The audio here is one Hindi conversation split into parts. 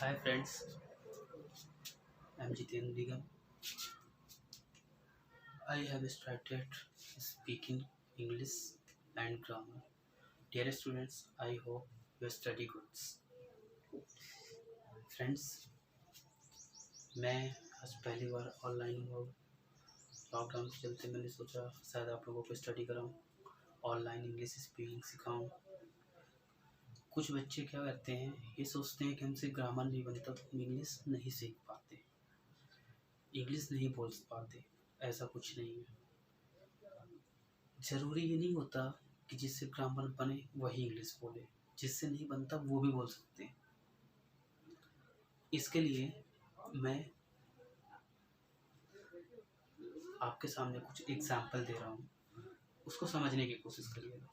Hi friends, I'm Jiten Nigam. I have started speaking English and grammar. Dear students, I hope you study good. Friends, मैं आज पहली बार ऑनलाइन हुआ लॉकडाउन के चलते मैंने सोचा शायद आप लोगों को स्टडी कराऊं, ऑनलाइन इंग्लिश स्पीकिंग सिखाऊं। कुछ बच्चे क्या करते हैं, ये सोचते हैं कि हमसे ग्रामर नहीं बनता तो हम इंग्लिश नहीं सीख पाते, इंग्लिश नहीं बोल पाते। ऐसा कुछ नहीं है। ज़रूरी ये नहीं होता कि जिससे ग्रामर बने वही इंग्लिश बोले, जिससे नहीं बनता वो भी बोल सकते हैं। इसके लिए मैं आपके सामने कुछ एग्जाम्पल दे रहा हूँ, उसको समझने की कोशिश करिएगा।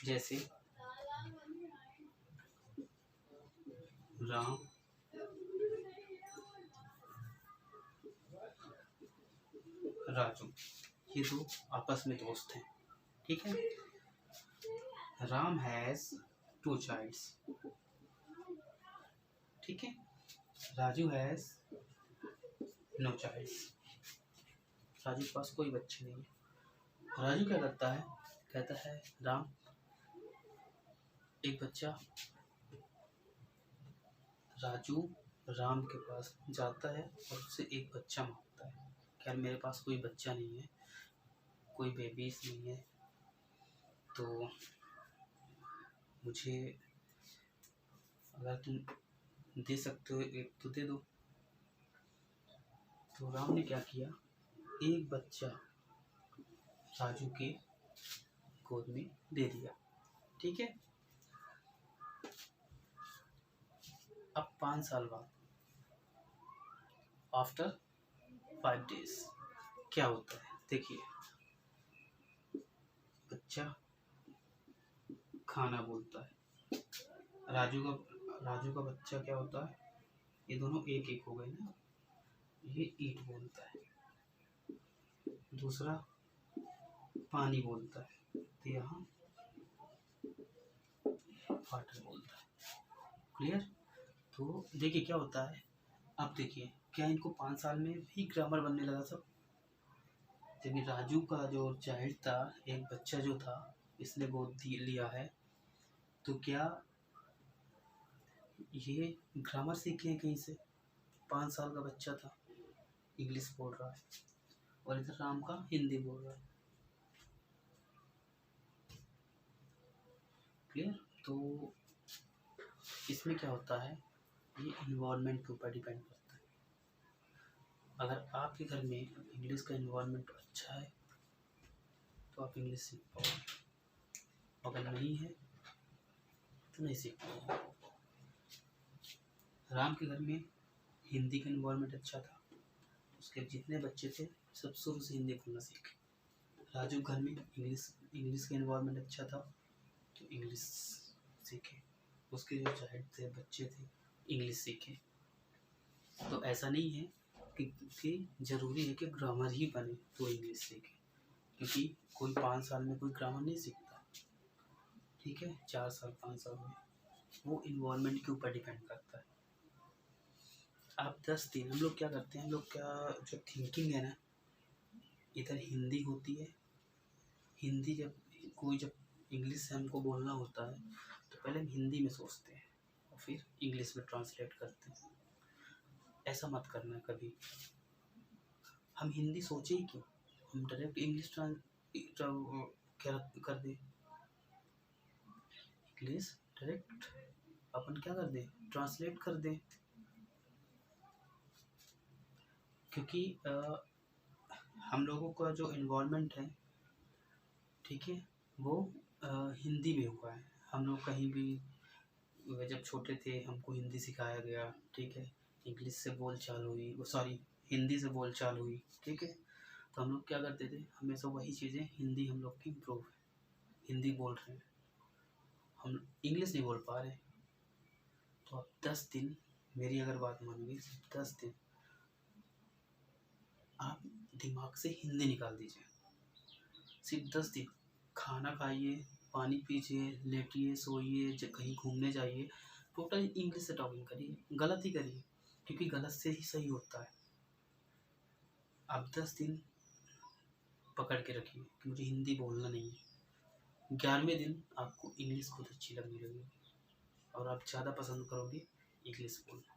जैसे राम राजू, ये दो आपस में दोस्त हैं, ठीक है। राम हैज 2 चाइल्ड्स, ठीक है। Raju has no childs, Raju के पास कोई बच्चे नहीं है। राजू क्या करता है, कहता है राम एक बच्चा। राजू राम के पास जाता है और उससे एक बच्चा मांगता है। यार मेरे पास कोई बच्चा नहीं है, कोई बेबीज नहीं है, तो मुझे अगर तुम दे सकते हो एक तो दे दो। तो राम ने क्या किया, एक बच्चा राजू के गोद में दे दिया, ठीक है। अब 5 साल बाद, आफ्टर 5 days, क्या होता है देखिए। बच्चा खाना बोलता है, राजू का बच्चा क्या होता है, ये दोनों एक एक हो गए ना। ये ईट बोलता है, दूसरा पानी बोलता है, तो यहाँ वाटर बोलता है। क्लियर। तो देखिए क्या होता है। अब देखिए क्या इनको 5 साल में भी ग्रामर बनने लगा सब। जबकि राजू का जो चाइल्ड था, एक बच्चा जो था, इसने गोद लिया है, तो क्या ये ग्रामर सीखे कहीं से। 5 साल का बच्चा था, इंग्लिश बोल रहा है, और इधर राम का हिंदी बोल रहा है। क्लियर। तो इसमें क्या होता है, ये इन्वायरमेंट के ऊपर डिपेंड करता है। अगर आपके घर में इंग्लिश का इन्वायरमेंट अच्छा है तो आप इंग्लिश सीख पाओगे, अगर नहीं है तो नहीं सीख पाओगे। राम के घर में हिंदी का इन्वायरमेंट अच्छा था, उसके जितने बच्चे थे सब शुरू से हिंदी बोलना सीखे। राजू घर में इंग्लिश का इन्वायरमेंट अच्छा था तो इंग्लिश सीखे, उसके जो चाइल्ड थे, बच्चे थे, इंग्लिश सीखे। तो ऐसा नहीं है कि ज़रूरी है कि ग्रामर ही बने तो इंग्लिश सीखे, क्योंकि कोई 5 साल में कोई ग्रामर नहीं सीखता, ठीक है। 4 साल 5 साल में, वो इन्वायरमेंट के ऊपर डिपेंड करता है। आप 10 दिन, हम लोग क्या करते हैं, हम लोग क्या जो थिंकिंग है ना, इधर हिंदी होती है, हिंदी जब इंग्लिश से हमको बोलना होता है तो पहले हम हिंदी में सोचते हैं और फिर इंग्लिश में ट्रांसलेट करते हैं। ऐसा मत करना कभी। हम हिंदी सोचे ही क्यों, हम डायरेक्ट इंग्लिश क्या कर दें, इंग्लिश डायरेक्ट अपन क्या कर दें, ट्रांसलेट कर दें। क्योंकि हम लोगों का जो इन्वायरमेंट है, ठीक है, वो हिंदी में हुआ है। हम लोग कहीं भी जब छोटे थे हमको हिंदी सिखाया गया, ठीक है। इंग्लिश से बोल चाल हुई, सॉरी हिंदी से बोल चाल हुई, ठीक है। तो हम लोग क्या करते थे, हमेशा वही चीज़ें, हिंदी हम लोग की इम्प्रूव है, हिंदी बोल रहे हैं, हम इंग्लिश नहीं बोल पा रहे। तो अब 10 दिन मेरी अगर बात मानोगे, 10 दिन दिमाग से हिंदी निकाल दीजिए। सिर्फ 10 दिन खाना खाइए, पानी पीजिए, लेटिए, सोइए, कहीं घूमने जाइए, टोटल इंग्लिश से टॉकिंग करिए। गलत ही करिए, क्योंकि गलत से ही सही होता है। आप 10 दिन पकड़ के रखिए कि मुझे हिंदी बोलना नहीं है। 11वें दिन आपको इंग्लिश खुद अच्छी लगने लगेगी और आप ज़्यादा पसंद करोगे इंग्लिश बोलना।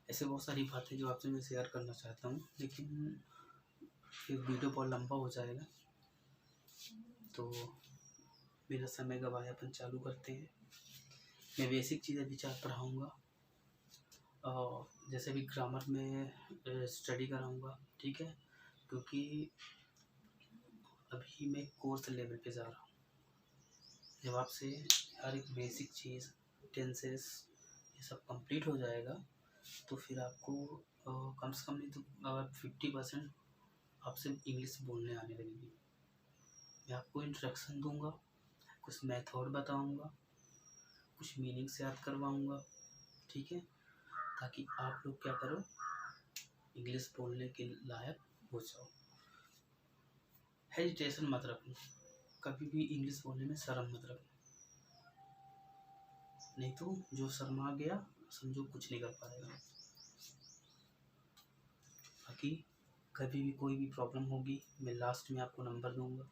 ऐसे बहुत सारी बातें जो आपसे मैं शेयर करना चाहता हूँ, लेकिन फिर वीडियो बहुत लंबा हो जाएगा, तो बिना समय गवाए अपन चालू करते हैं। मैं बेसिक चीज़ें भी पढ़ाऊँगा और जैसे भी ग्रामर में स्टडी कराऊँगा, ठीक है, क्योंकि अभी मैं कोर्स लेवल पे जा रहा हूँ। जब आपसे हर एक बेसिक चीज़, टेंसेस, ये सब कंप्लीट हो जाएगा तो फिर आपको कम से कम नहीं तो 50% आपसे इंग्लिश बोलने आने लगेगी। मैं आपको इंट्रोडक्शन दूंगा, कुछ मेथड बताऊंगा, कुछ मीनिंग्स याद करवाऊंगा, ठीक है, ताकि आप लोग क्या करो, इंग्लिश बोलने के लायक हो जाओ। हेजिटेशन मत रखना, कभी भी इंग्लिश बोलने में शर्म मत रखना, नहीं तो जो शर्मा गया समझो कुछ नहीं कर पाएगा। बाकी कभी भी कोई भी प्रॉब्लम होगी, मैं लास्ट में आपको नंबर दूंगा।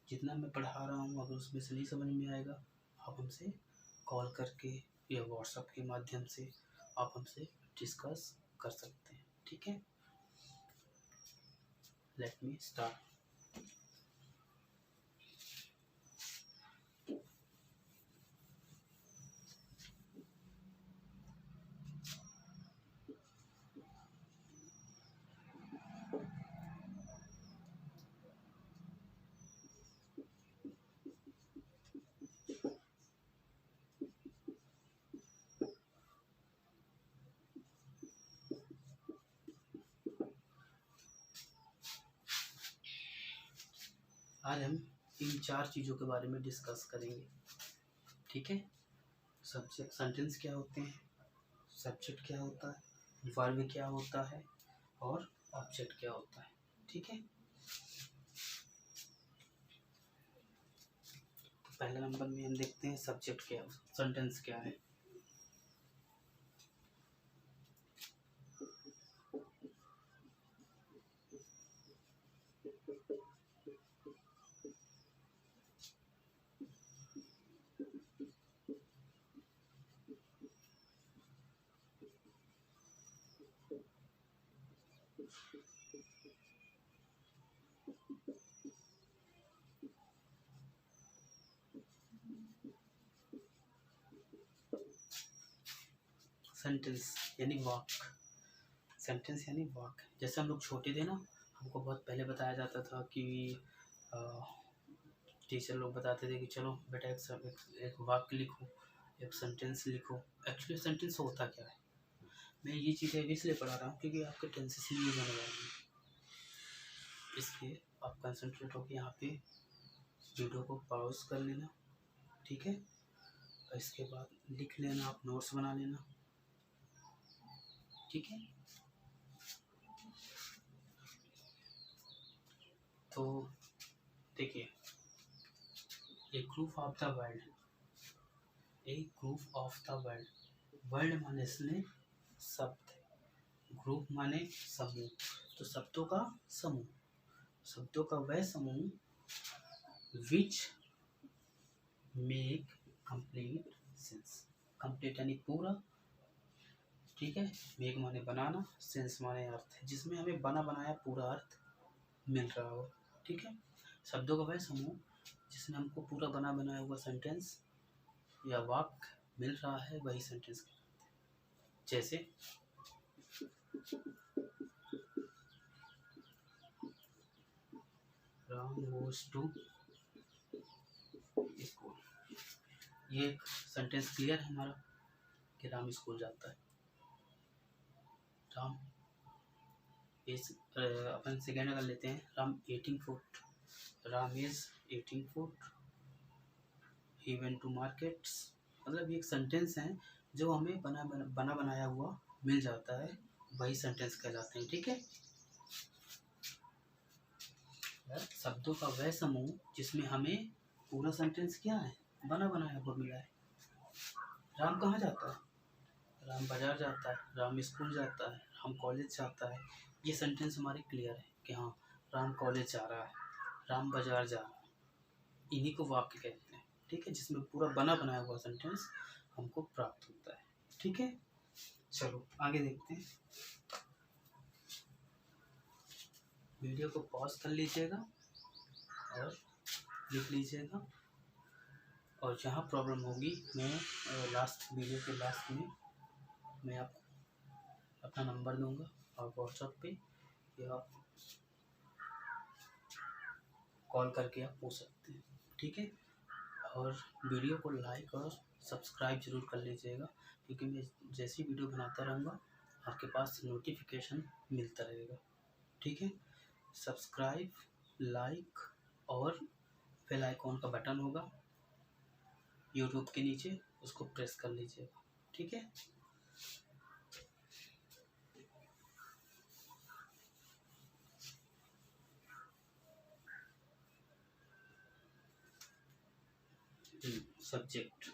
जितना मैं पढ़ा रहा हूँ अगर उसमें से नहीं समझ में आएगा, आप हमसे कॉल करके या व्हाट्सएप के माध्यम से आप हमसे डिस्कस कर सकते हैं, ठीक है। Let me start. आज हम इन 4 चीज़ों के बारे में डिस्कस करेंगे, ठीक है। सब्जेक्ट, सेंटेंस क्या होते हैं, सब्जेक्ट क्या होता है, वर्ब क्या होता है और ऑब्जेक्ट क्या होता है, ठीक है। तो पहले नंबर में हम देखते हैं सब्जेक्ट क्या है, सेंटेंस क्या है। सेंटेंस यानी वाक्य, सेंटेंस यानी वाक्य। जैसे हम लोग छोटे थे ना, हमको बहुत पहले बताया जाता था कि टीचर लोग बताते थे कि चलो बेटा एक वाक्य लिखो, एक सेंटेंस लिखो। एक्चुअली सेंटेंस होता क्या है, मैं ये चीज़ें इसलिए पढ़ा रहा हूँ क्योंकि आपके टेंसेस ही यूज होने वाली है, इसलिए आप कंसंट्रेट होकर यहाँ पे वीडियो को पॉज कर लेना, ठीक है। और इसके बाद लिख लेना, आप नोट्स बना लेना, ठीक है। तो देखिए, a group of the world, a group of the world, world माने इसमें शब्द, ग्रुप माने समूह, तो शब्दों का समूह, शब्दों का वह समूह which make complete sense, complete यानी पूरा, ठीक है। मेक माने बनाना, सेंस माने अर्थ, जिसमें हमें बना बनाया पूरा अर्थ मिल रहा हो, ठीक है। शब्दों का वह समूह जिसमें हमको पूरा बना बनाया हुआ सेंटेंस या वाक्य मिल रहा है, वही सेंटेंस कहलाता है। जैसे राम गोज टू स्कूल, ये एक सेंटेंस क्लियर है हमारा कि राम स्कूल जाता है। राम अपन सेकेंड कर लेते हैं, Ram 18 foot, Ram is 18 foot, he went to markets. मतलब ये एक सेंटेंस है जो हमें बना बनाया हुआ मिल जाता है, वही सेंटेंस कहलाते हैं, ठीक है। शब्दों का वह समूह जिसमें हमें पूरा सेंटेंस क्या है, बना बनाया हुआ मिला है। राम कहाँ जाता है? राम बाजार जाता है, राम स्कूल जाता है, राम कॉलेज जाता है। ये सेंटेंस हमारे क्लियर है कि हाँ राम कॉलेज जा रहा है, राम बाजार जा रहा है। इन्हीं को वाक्य कहते हैं, ठीक है, जिसमें पूरा बना बनाया हुआ सेंटेंस हमको प्राप्त होता है। ठीक है, चलो आगे देखते हैं। वीडियो को पॉज कर लीजिएगा और लिख लीजिएगा, और जहाँ प्रॉब्लम होगी मैं लास्ट वीडियो के लास्ट में मैं आपको अपना नंबर दूंगा और व्हाट्सएप पे या कॉल करके आप पूछ सकते हैं। ठीक है, और वीडियो को लाइक और सब्सक्राइब जरूर कर लीजिएगा, क्योंकि मैं जैसी वीडियो बनाता रहूँगा आपके पास नोटिफिकेशन मिलता रहेगा। ठीक है, सब्सक्राइब, लाइक और बेल आइकॉन का बटन होगा यूट्यूब के नीचे, उसको प्रेस कर लीजिएगा। ठीक है, सब्जेक्ट।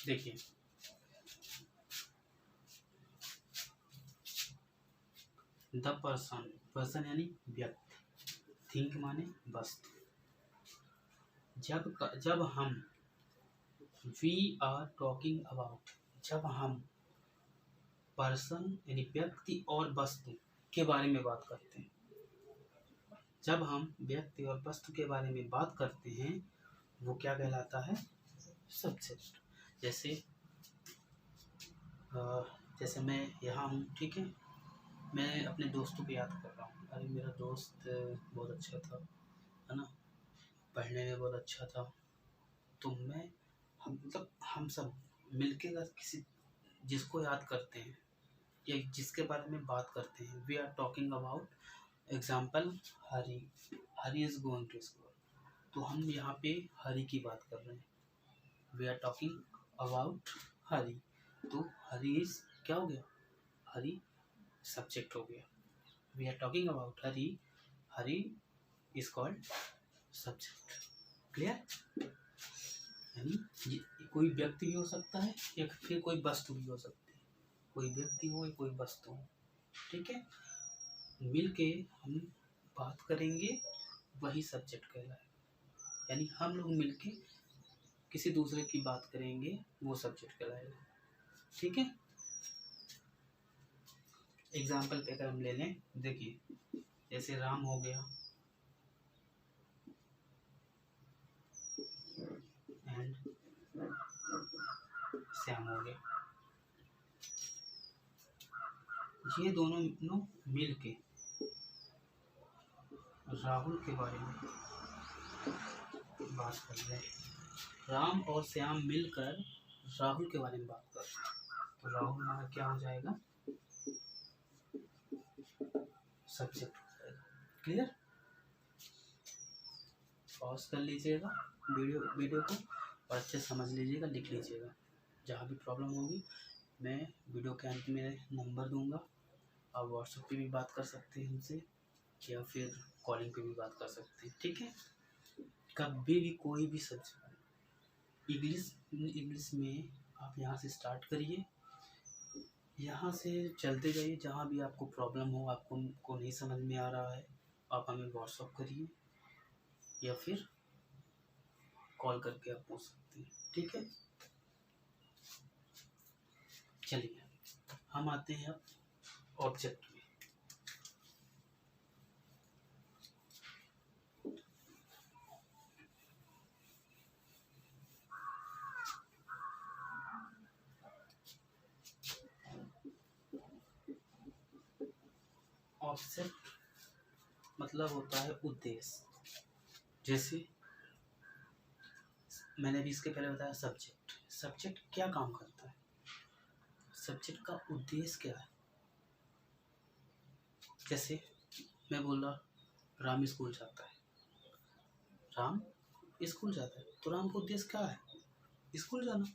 देखिए, द पर्सन, पर्सन यानी व्यक्ति, थिंक माने वस्तु। जब हम वी आर टॉकिंग अबाउट, जब हम पर्सन यानी व्यक्ति और वस्तु के बारे में बात करते हैं, जब हम व्यक्ति और वस्तु के बारे में बात करते हैं वो क्या कहलाता है? सब्जेक्ट। जैसे मैं यहाँ हूँ, ठीक है, मैं अपने दोस्तों को याद कर रहा हूँ, अरे मेरा दोस्त बहुत अच्छा था, है ना, पढ़ने में बहुत अच्छा था। तो मतलब हम सब मिलके अगर किसी जिसको याद करते हैं या जिसके बारे में बात करते हैं, we are talking about example Hari, Hari is going to school, तो हम यहाँ पे हरी की बात कर रहे हैं। वी आर टॉकिंग अबाउट हरी, तो हरी इज क्या हो गया? हरी सब्जेक्ट हो गया। We are talking about Hari, Hari is called subject. Clear? यानी कोई व्यक्ति भी हो सकता है या फिर कोई वस्तु भी हो सकती है, कोई व्यक्ति हो या कोई वस्तु हो। ठीक है, मिल के हम बात करेंगे वही सब्जेक्ट कहलाएगा। यानी हम लोग मिलके किसी दूसरे की बात करेंगे वो सब्जेक्ट कहलाएगा। ठीक है, एग्जाम्पल पे अगर हम ले लें, देखिए जैसे राम हो गया एंड श्याम हो गया, ये दोनों मिल के राहुल के बारे में बात कर रहे हैं। राम और श्याम मिलकर राहुल के बारे में बात कर रहे हैं, तो राहुल हमारा क्या हो जाएगा? सब्जेक्ट हो जाएगा। क्लियर? पॉज कर लीजिएगा वीडियो को और अच्छे समझ लीजिएगा, लिख लीजिएगा। जहाँ भी प्रॉब्लम होगी मैं वीडियो के अंत में नंबर दूंगा, आप व्हाट्सएप पे भी बात कर सकते हैं हमसे या फिर कॉलिंग पे भी बात कर सकते हैं। ठीक है, कभी भी कोई भी सब्जेक्ट, इंग्लिश में आप यहाँ से स्टार्ट करिए, यहाँ से चलते जाइए, जहाँ भी आपको प्रॉब्लम हो, आपको नहीं समझ में आ रहा है, आप हमें व्हाट्सएप करिए या फिर कॉल करके आप पूछ सकते हैं। ठीक है, चलिए हम आते हैं अब ऑब्जेक्ट में। ऑब्जेक्ट मतलब होता है उद्देश्य। जैसे मैंने भी इसके पहले बताया सब्जेक्ट क्या काम करता है, सब्जेक्ट का उद्देश्य क्या है। जैसे मैं बोल रहा राम स्कूल जाता है, राम स्कूल जाता है तो राम का उद्देश्य क्या है, स्कूल जाना।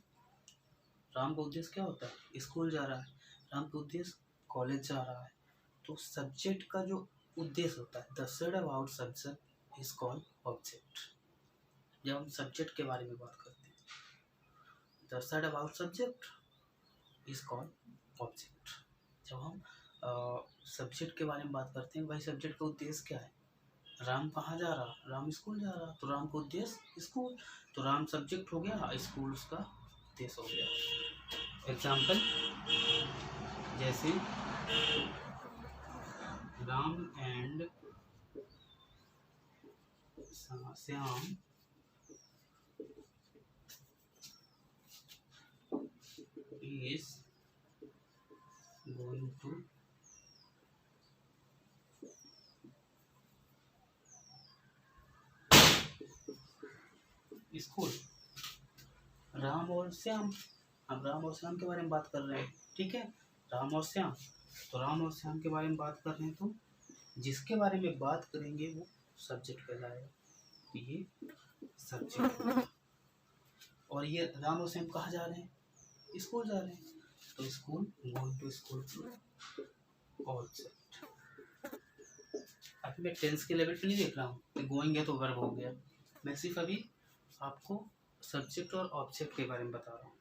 राम का उद्देश्य क्या होता है, स्कूल जा रहा है। राम का उद्देश्य कॉलेज जा रहा है। तो सब्जेक्ट का जो उद्देश्य होता है, the said about subject is called object. जब हम सब्जेक्ट के बारे में बात करते हैं, the said about subject is called object. जब हम सब्जेक्ट के बारे में बात करते हैं, भाई सब्जेक्ट का उद्देश्य क्या है, राम कहाँ जा रहा, राम स्कूल जा रहा, तो राम का उद्देश्य स्कूल। तो राम सब्जेक्ट हो गया, स्कूल उसका उद्देश्य हो गया। एग्जाम्पल जैसे Ram and Shyam is going to school. Ram और श्याम, हम राम और श्याम के बारे में बात कर रहे हैं, ठीक है, राम और श्याम। तो राम और श्याम के बारे में बात कर रहे हैं, तो जिसके बारे में बात करेंगे वो सब्जेक्ट कहलाएगा। तो ये सब्जेक्ट। और ये राम और श्याम कहाँ जा रहे हैं, स्कूल जा रहे हैं, तो school, going to school object. अभी मैं टेंस के लेवल पे नहीं देख रहा हूँ, गोइंग है तो वर्ब हो गया। मैं सिर्फ अभी आपको सब्जेक्ट और ऑब्जेक्ट के बारे में बता रहा हूँ,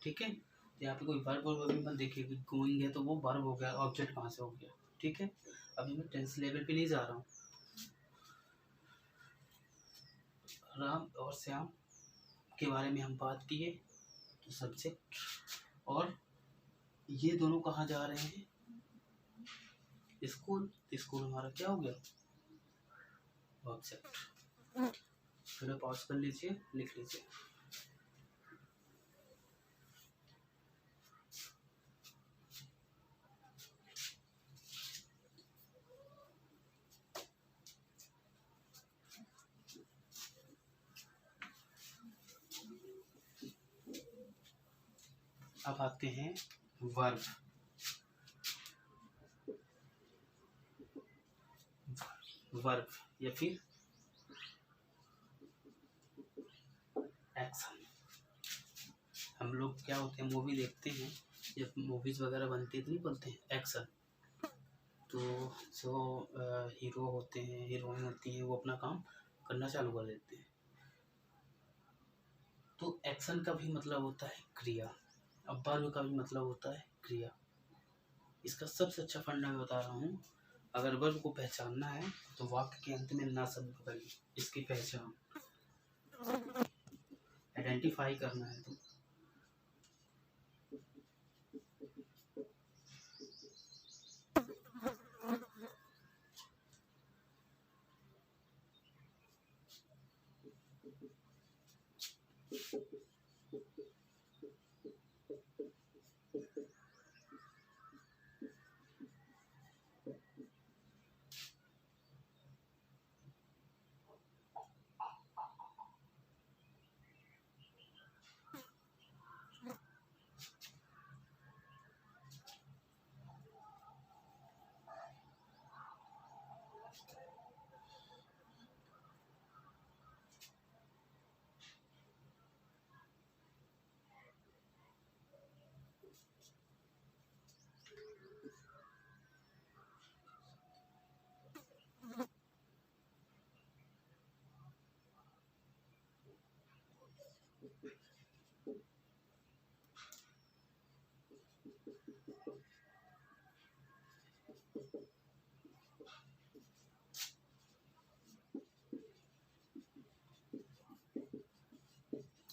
ठीक है। यहाँ पे कोई वर्ब और वर्ब मत देखिए कि गोइंग है तो वो वर्ब हो गया, ऑब्जेक्ट कहाँ से हो गया, ठीक है। अभी मैं टेंस लेवल पे नहीं जा रहा हूँ। राम और श्याम के बारे में हम बात किए, तो सब्जेक्ट। और ये दोनों कहाँ जा रहे हैं, स्कूल। स्कूल हमारा क्या हो गया, ऑब्जेक्ट। फिर पॉज कर लीजिए, लिख लीजिए। अब आते हैं वर्ब। वर्ब या फिर एक्शन। हम लोग क्या होते हैं, मूवी देखते हैं, जब मूवीज वगैरह बनती है तो नहीं बोलते हैं एक्शन। तो जो हीरो होते हैं, हीरोइन होती हैं, वो अपना काम करना चालू कर देते हैं। तो एक्शन का भी मतलब होता है क्रिया, अब वर्ब का भी मतलब होता है क्रिया। इसका सबसे अच्छा फंडा मैं बता रहा हूँ। अगर वर्ब को पहचानना है तो वाक्य के अंत में ना शब्द करिए, इसकी पहचान आइडेंटिफाई करना है तो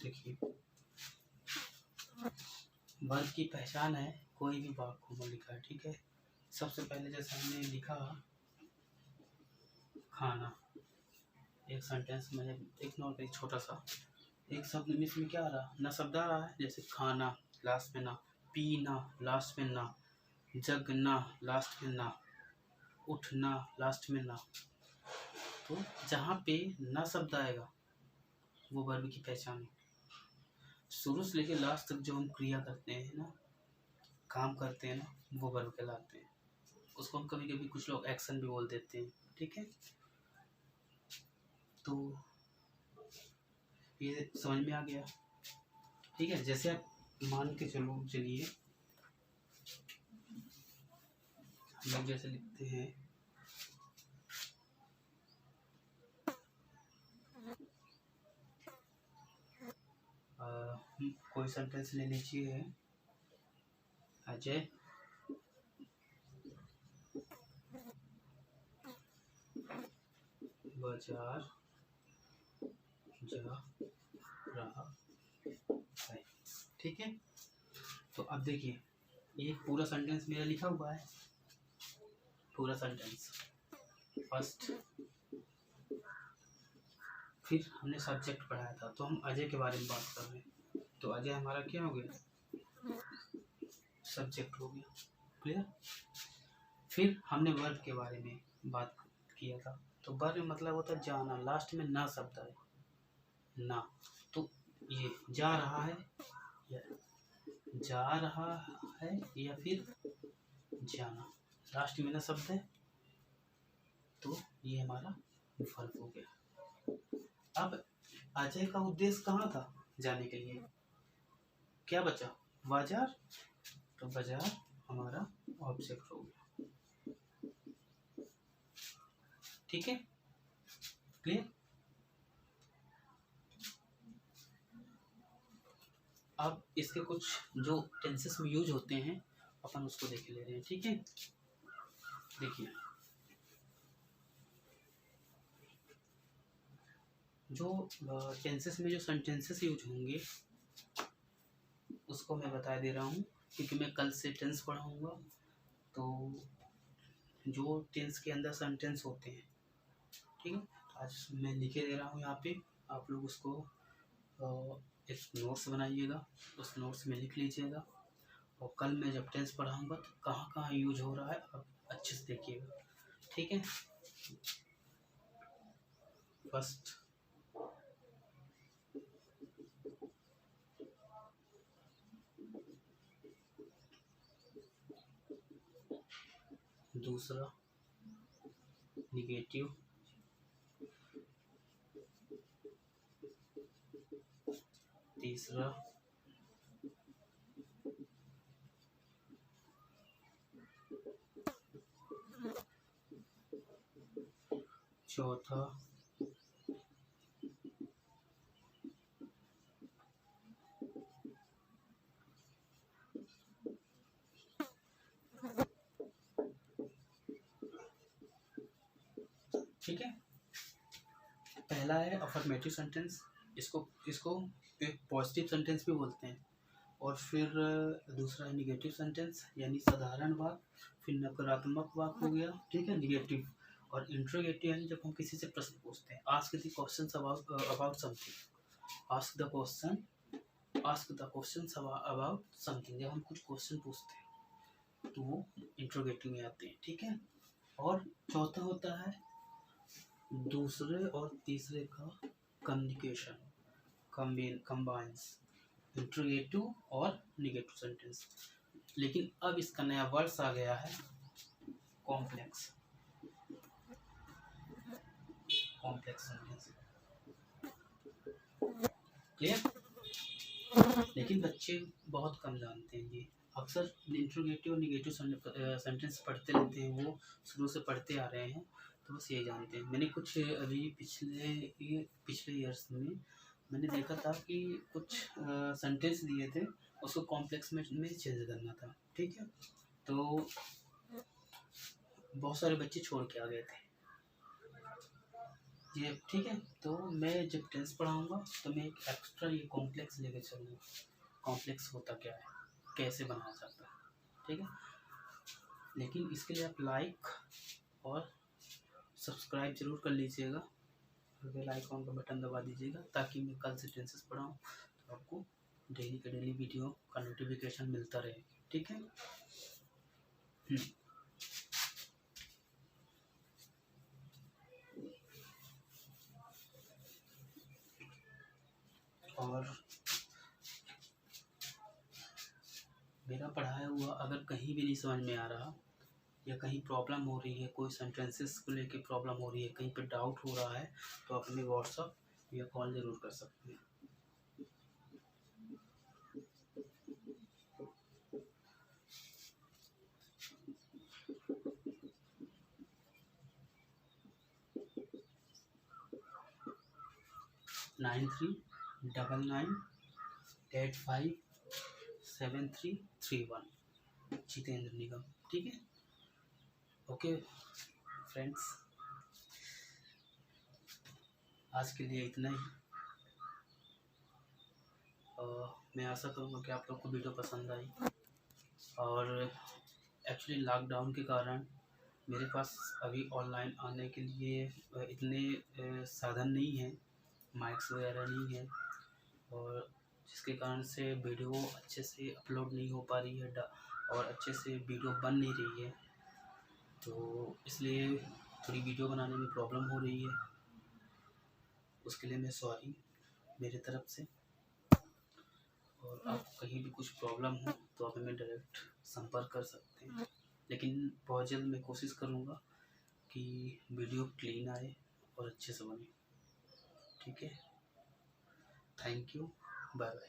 देखिए वर्ब की पहचान है, कोई भी वाक्य में लिखा है, ठीक है। सबसे पहले जैसे हमने लिखा खाना, एक सेंटेंस में एक नॉट एक छोटा सा एक शब्द में इसमें क्या आ रहा, ना शब्द आ रहा है, जैसे खाना लास्ट में ना, पीना लास्ट में ना, जगना लास्ट में ना, उठना, लास्ट में ना, तो जहाँ पे ना शब्द आएगा वो वर्ब की पहचान है। शुरू से लेकर लास्ट तक जो हम क्रिया करते हैं ना, काम करते हैं ना, वो वर्ब कहलाते हैं। उसको हम कभी कभी कुछ लोग एक्शन भी बोल देते हैं, ठीक है। तो ये समझ में आ गया, ठीक है। जैसे आप मान के चलिए हम लोग जैसे लिखते हैं कोई सेंटेंस ले लीजिए, अजय बाजार जा रहा है, ठीक है। तो अब देखिए ये पूरा सेंटेंस मेरा लिखा हुआ है, पूरा सेंटेंस फर्स्ट। फिर हमने सब्जेक्ट पढ़ाया था, तो हम अजय के बारे में बात कर रहे हैं, तो अजय हमारा क्या हो गया, सब्जेक्ट हो गया, क्लियर। फिर हमने वर्ब के बारे में बात किया था, तो वर्ब मतलब होता है जाना, लास्ट में ना शब्द है, ना। तो ये जा रहा है या जा रहा है या फिर जाना, लास्ट में ना शब्द है, तो ये हमारा वर्ब हो गया। अब अजय का उद्देश्य कहाँ था जाने के लिए, क्या बचा, बाजार, तो बाजार हमारा ऑब्जेक्ट हो गया, ठीक है, क्लियर। अब इसके कुछ जो टेंसेस में यूज होते हैं अपन उसको देख ले रहे हैं, ठीक है। देखिए जो टेंसेस में जो सेंटेंसेस यूज होंगे उसको मैं बता दे रहा हूँ, क्योंकि मैं कल से टेंस पढ़ाऊँगा। तो जो टेंस के अंदर सेंटेंस होते हैं, ठीक है, आज मैं लिखे दे रहा हूँ यहाँ पे, आप लोग उसको एक नोट्स बनाइएगा, उस नोट्स में लिख लीजिएगा, और कल मैं जब टेंस पढ़ाऊँगा तो कहाँ कहाँ यूज हो रहा है आप अच्छे से देखिएगा, ठीक है। फर्स्ट, दूसरा निगेटिव, तीसरा चौथा ठीक है। पहला है अफर्मेटिव सेंटेंस, इसको इसको एक पॉजिटिव सेंटेंस भी बोलते हैं, और फिर दूसरा है निगेटिव सेंटेंस यानी साधारण वाक्य, फिर नकारात्मक वाक्य हो गया, ठीक है, निगेटिव। और इंट्रोगेटिव यानी जब हम किसी से प्रश्न पूछते हैं, ask the questions about something, ask the question, ask the questions about something, जब हम कुछ क्वेश्चन पूछते हैं तो वो इंट्रोगेटिव में आते हैं, ठीक है। और चौथा होता है दूसरे और तीसरे का कम्युनिकेशन, कंबाइंस इंट्रोगेटिव और निगेटिव सेंटेंस। लेकिन अब इसका नया वर्ड्स आ गया है, कॉम्प्लेक्स, कॉम्प्लेक्स सेंटेंस, क्लियर। लेकिन बच्चे बहुत कम जानते हैं ये, अक्सर इंट्रोगेटिव और निगेटिव सेंटेंस पढ़ते रहते हैं, वो शुरू से पढ़ते आ रहे हैं, तो बस ये जानते हैं। मैंने कुछ अभी पिछले ईयर्स में मैंने देखा था कि कुछ सेंटेंस दिए थे, उसको कॉम्प्लेक्स में चेंज करना था, ठीक है। तो बहुत सारे बच्चे छोड़ के आ गए थे ये, ठीक है। तो मैं जब टेंस पढ़ाऊँगा तो मैं एक एक्स्ट्रा ये कॉम्प्लेक्स लेके चलूँगा, कॉम्प्लेक्स होता क्या है, कैसे बनाया जाता है, ठीक है। लेकिन इसके लिए आप लाइक और सब्सक्राइब जरूर कर लीजिएगा, और बेल आइकॉन का बटन दबा दीजिएगा, ताकि मैं कल से टेंसेस पढ़ाऊँ तो आपको डेली का डेली वीडियो का नोटिफिकेशन मिलता रहे, ठीक है। और मेरा पढ़ाया हुआ अगर कहीं भी नहीं समझ में आ रहा या कहीं प्रॉब्लम हो रही है, कोई सेंटेंसेस को लेके प्रॉब्लम हो रही है, कहीं पे डाउट हो रहा है, तो आप हमें व्हाट्सअप या कॉल ज़रूर कर सकते हैं। 9399857331 जितेंद्र निगम। ठीक है, ओके फ्रेंड्स, आज के लिए इतना ही। मैं आशा करूँगा कि आप लोग को वीडियो पसंद आई। और एक्चुअली लॉकडाउन के कारण मेरे पास अभी ऑनलाइन आने के लिए इतने साधन नहीं हैं, माइक्स वगैरह नहीं है, और जिसके कारण से वीडियो अच्छे से अपलोड नहीं हो पा रही है और अच्छे से वीडियो बन नहीं रही है। तो इसलिए थोड़ी वीडियो बनाने में प्रॉब्लम हो रही है, उसके लिए मैं सॉरी मेरे तरफ से। और आपको कहीं भी कुछ प्रॉब्लम हो तो आप हमें डायरेक्ट संपर्क कर सकते हैं, लेकिन बहुत जल्द मैं कोशिश करूँगा कि वीडियो क्लीन आए और अच्छे से बने। ठीक है, थैंक यू, बाय बाय।